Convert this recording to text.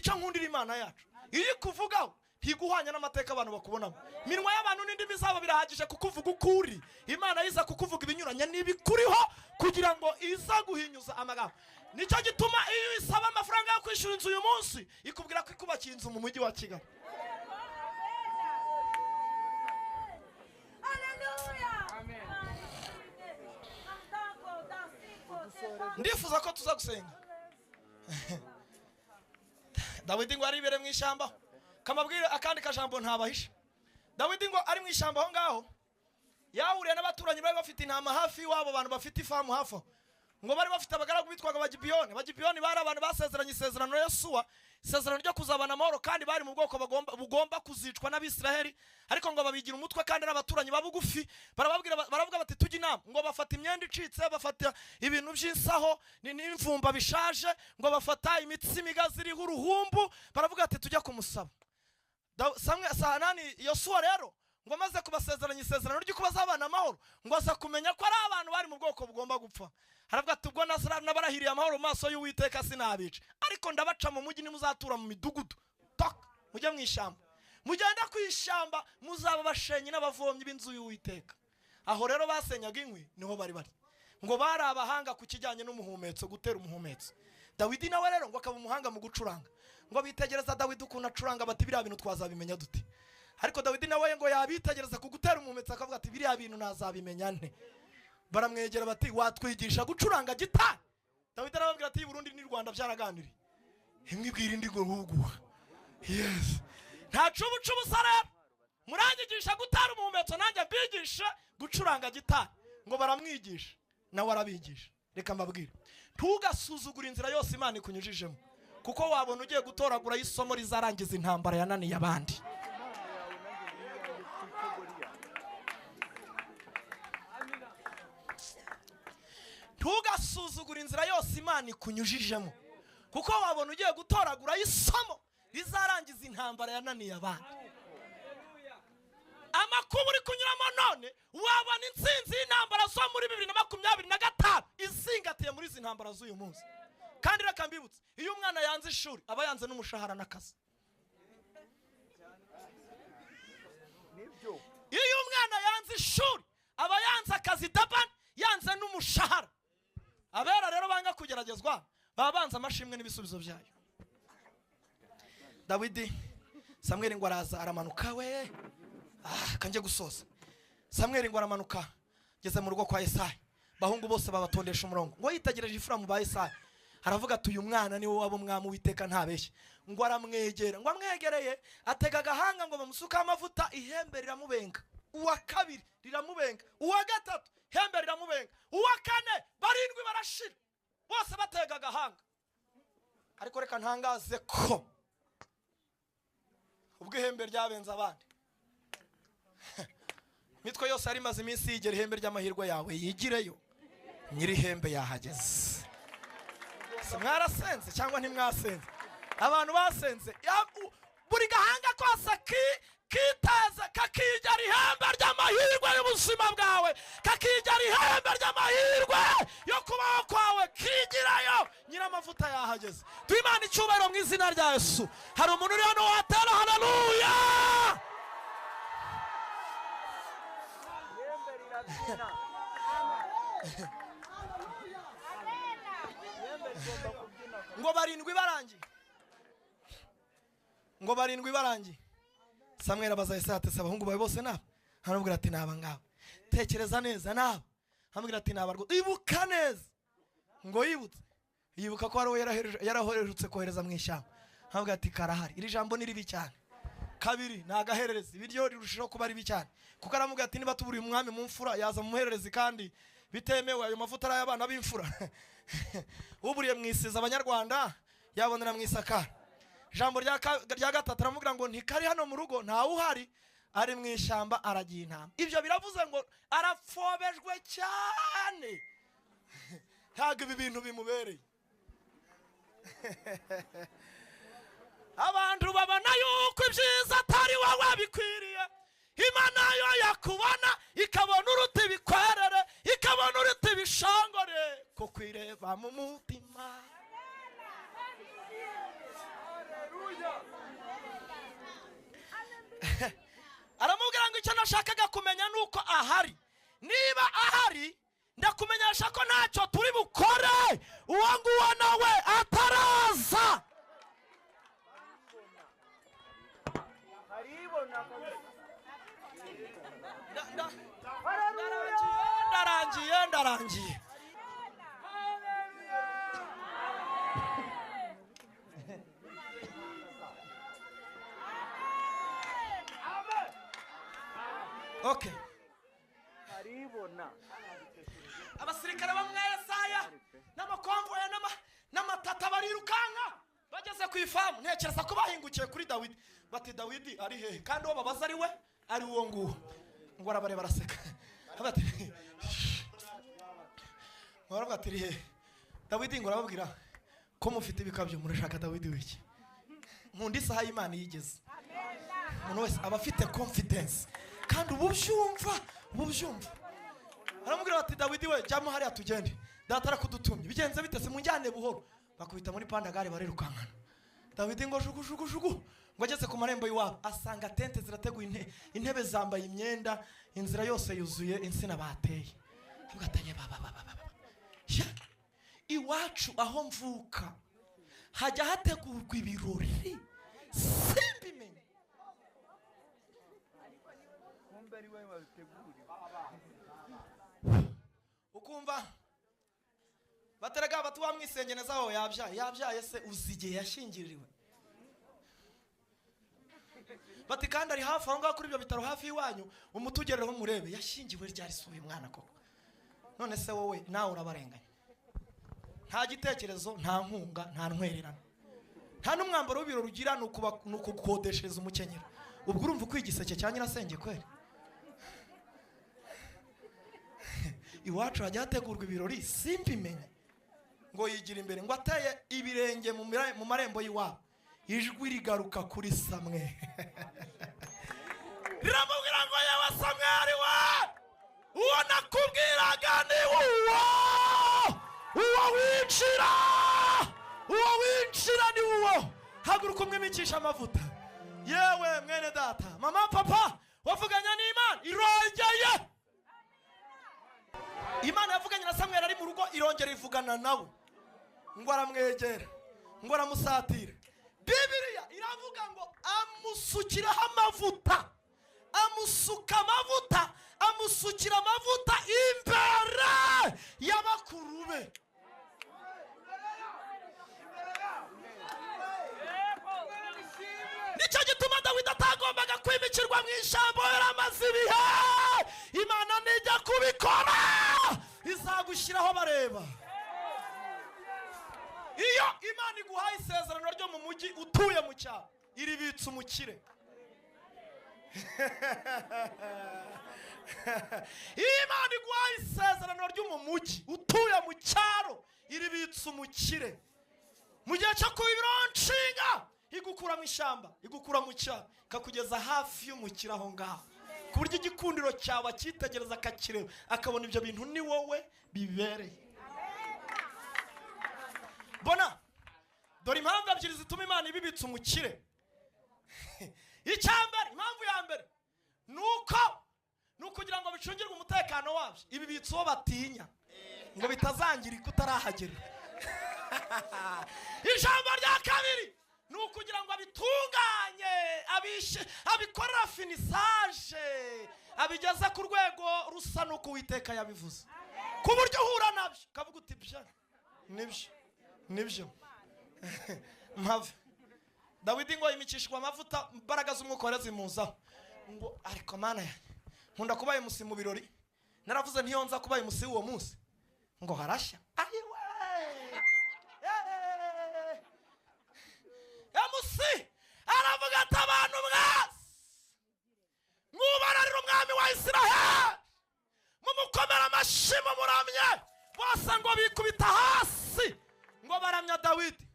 nicyo nkundira Imana yacu. Iyo ikuvugaho ntiguhanya n'amateka abantu bakubonamo. Minwa y'abantu n'indimi zabo birahagije kukuvuga ukuri. Imana yiza kukuvuga ibinyuranye n'ibikuriho kugira ngo iza guhinyuza amagambo. Nicyo gituma iyo isaba amafaranga yo kwishyura inzu uyu munsi ikubwira ko ikubakiye inzu mu mujyi wa Kigali. Ndifuza ko tuza gusenga. Dawidi ngo aribere mu ishyamba, kamabwire akandi kajambo ntabahisha. Dawidi ngo ari mu ishyamba aho ngaho, yahuriye n'abaturanyi bari bafite intama hafi wabo, abantu bafite ifamu hafi. Ngo bari bafite abagaragu bitwaga Bagibiyoni. Bagibiyoni bari abantu basezeranye isezerano Yesuwa, isezerano ryo kuzabana amahoro, kandi bari mu bwoko bugomba kuzicwa n'Abisiraheli, ariko ngo babigira umutwe kandi n'abaturanyi babugufi. Baravuga bati tujye inama. Ngo bafata imyenda icitse, bafata ibintu by'insaho n'imvumba bishaje, ngo bafata imitsi imigazi iriho uruhumbu, baravuga ati tujya kumusaba. Yosuwa rero ngo amaze kubasezeranya isezerano ryo kubazabana amahoro, ngo aza kumenya ko ari abantu bari mu bwoko bugomba gupfa. Haravuga ati ubwo nabarahiriye amahoro mu maso y'Uwiteka sinabica, ariko ndabaca mu mujyi nimuzatura mu midugudu. Mujye mu ishyamba, mugenda ku ishyamba muzaba bashenyi n'abavomyi b'inzu y'Uwiteka. Aho rero basenyaga inkwi niho bari. Ngo bari abahanga ku kijyanye n'umuhumetso, gutera umuhumetso. Dawidi nawe rero ngo akaba umuhanga mu gucuranga. Ngo bitegereza Dawidi ukuntu acuranga, bati biriya bintu twazabimenya dute? Ariko Dawidi nawe ngo yabitegereza ku gutera umuhumetso akavuga ati biriya bintu nazabimenya nte? Baramwegera bati watwigisha gucuranga gitari? Dawidi arababwira ati Burundi ni Rwanda byaraganiriye, imwibwira indi guhugu. Yes, nta cubucubu rero murangigisha gutera umuhumetso, nanjye mbigisha gucuranga gitari. Ngo baramwigisha nawe arabigisha. Reka mbabwire, ntugasuzugura inzira yose Imana ikunyujijemo, kuko wabona ugiye gutoragura isomo rizarangiza intambara yananiye abandi. Ntugasuzugura inzira yose Imana ikunyujijemo, kuko wabona ugiye gutoragura isomo rizarangiza intambara yananiye abandi. Amakuba uri kunyuramo none wabona intsinzi y'intambara zo muri 2025 izingatiye muri izi ntambara z'uyu munsi. Kandi reka mbibutse, iyo umwana yanze ishuri aba yanze n'umushahara n'akazi. Iyo umwana yanze ishuri aba yanze akazi daban, yanze n'umushahara. Abera rero banga kugeragezwa babanza amashimwe n'ibisubizo byayo. Dawidi, Samweli ngo araza aramanuka we, kanje gusoza. Samweli ngo aramanuka geze mu rugo kwa Yesayi, bahungu bose babatondesha umurongo. Ngo yitegereje Efuramu ba Yesayi, aravuga ati uyu mwana ni wowe umwami Uwiteka ntabeshye. Ngo aramwegera, ngo amwegereye atega agahanga ngo bamusuka amavuta, ihembe riramubenga. Uwa kabiri riramubenga, uwa gatatu ihembe riramubenga, uwa kane barindwi barashira, bose batega agahanga. Ariko reka ntangaze ko ubwo ihembe ryabenze abandi, mitwe yose ari maze iminsi yigera ihembe ry'amahirwe yawe yigireyo, nyiri ihembe yahageze. Mwarasenze cyangwa ntimwasenze? Abantu basenze, buri gahanga kose kiteza kakigera ihembe ry'amahirwe y'ubuzima bwawe, kakigera ihembe ry'amahirwe yo kubaho kwawe, kigirayo, nyiramavuta yahageze. Tuyimana icyubahiro mu izina rya Yesu. Hari umuntu uri hano watera haleluya? Ngo barindwi barangiye, Samweli abaza Yesayi ati abahungu bawe bose nabo? Aramubwira ati naba ngabo. Tekereza neza nabo? Aramubwira ati naba rwo. Ibuka neza. Ngo yibutse, yibuka ko ari yaraherutse kohereza mu ishyamba. Aramubwira ati karahari, iri jambo ni ribi cyane. Kabiri nagaherereza, ibiryo rirushaho kuba ribi cyane, kuko aramubwira ati niba tuburi umwami mu mfura yaza mu muhererezi, kandi bitemewe ayo mavuta ari ay'abana b'imfura. Uburiye mwisiza abanyarwanda yabonera mu isakara. Jambo rya gatatu aramubwira ngo ntikari hano mu rugo, ntawe uhari, ari mu ishyamba aragiye intama. Ibyo biravuze ngo arafobejwe cyane, ntabwo ibi bintu bimubereye. Abantu babona yuko ibyiza atari wowe bikwiriye, Imana yo yakubona ikabona uruti bikwerere, ikabona uruti bishongore, ko kwireba mu mutima. aramubwira ngo icyo nashakaga kumenya nuko ahari, niba ahari ndakumenyesha ko ntacyo turi bukore uwo nguwo nawe ataraza. Ndarangiye. Okay. Abasirikare bamwe Yesaya n'amakomvoye n'amatata barirukanka bageze ku ifamu. Ntekereza ko bahingukiye kuri Dawidi, bati Dawidi ari hehe? Kandi uwo babaza ari we, ari uwo nguwo. Ngo arabare baraseka. Bati baravuga ati hehe? Dawidi ngo arababwira ko mufite ibikabyo murashaka Dawidi wiki. Nkunda isaha y'Imana yigeze. Umuntu wese aba afite confidence kandi ububyumva. Aramubwira bati Dawidi we jya muhari atugende, data arakudutumye. Bigenze bitese munjyane buhoro. Bakubita muri pandagare barirukankana. Dawidi ngo jugu ngo ageze ku marembo y'iwabo asanga tente zirateguye, intebe zambaye imyenda, inzira yose yuzuye insina bateye. Avugatanye iwacu aho mvuka hajya hategurwa ibirori simbimenye. Ukumva bateraga batu bamwisengeneza aho yabyaye se uzigiye yashingiririwe. Bati kandi ari hafi aho ngaho kuri ibyo bitaro hafi y'iwanyu, umutugerereho murebe yashingiwe ryari suye mwana koko. None se wowe nawe urabarenganya. Nta gitekerezo, nta nkunga, nta ntwererano, nta n'umwambaro w'ibiro rugira nukukodeshereza umukenyero. Ubwo urumva uko igiseke cya nyirasenge kweri. Iwacu hajya hategurwa ibirori simbimenye. Ngo yigira imbere ngo ateye ibirenge mu marembo y'iwabo, ijwi rigaruka kuri Samweli. Riramubwira ngo yewe Samweli we, uwo nakubwiraga ni uwo winjira ni uwo. Haguruka umwimikisha amavuta. Yewe mwene data, mama, papa, wavuganya n'Imana irongeye. Imana yavuganye na Samweli ari mu rugo, irongera ivugana nawe. Ngo aramwegera, ngo aramusatira. Bibiliya iravuga ngo amusukiraho amavuta, amusukira amavuta imbere y'abakuru be. Nicyo gituma Dawidi atagombaga kwimikirwa mu ijambo yaramaze ibihe. Imana nijya kubikora izagushyiraho bareba. Iyo Imana iguhaye isezerano ryo mu mujyi utuye mu cyaro, iribitsa umukire. Iyo Imana iguhaye isezerano ryo mu mujyi utuye mu cyaro, iribitsa umukire. Mu gihe cyo kubironshinga igukura mu ishyamba, igukura mu cyaro, ikakugeza hafi y'umukire aho ngaho, ku buryo igikundiro cyawe akitegereza akakireba akabona ibyo bintu ni wowe bibereye. Bona dore impamvu ebyiri zituma Imana ibibitsa umukire. Icyambere, impamvu ya mbere nukugira ngo bicungirwe umutekano wabyo. Ibibitsa uwo batinya ngo bitazangirika utarahagera. Ijambo rya kabiri nukugira ngo abitunganye, abikorera finisage, abigeza ku rwego rusa nuko Uwiteka yabivuze, ku buryo uhura nabyo kavuga uti nibyo mpave. Dawidi ngo yimikishwa amavuta, imbaraga z'umwuka zimuzaho. Ngo ariko Mana yanjye, nkunda kubaye musi mu birori, naravuze ntiyonza kubaye musi uwo munsi ngo harashya. Ayiwe musi aravuga ati abantu mwese mwubararira umwami wa Isiraheli, mumukomera amashyi mumuramye. Bose ngo bikubita hasi ngo baramya Dawidi.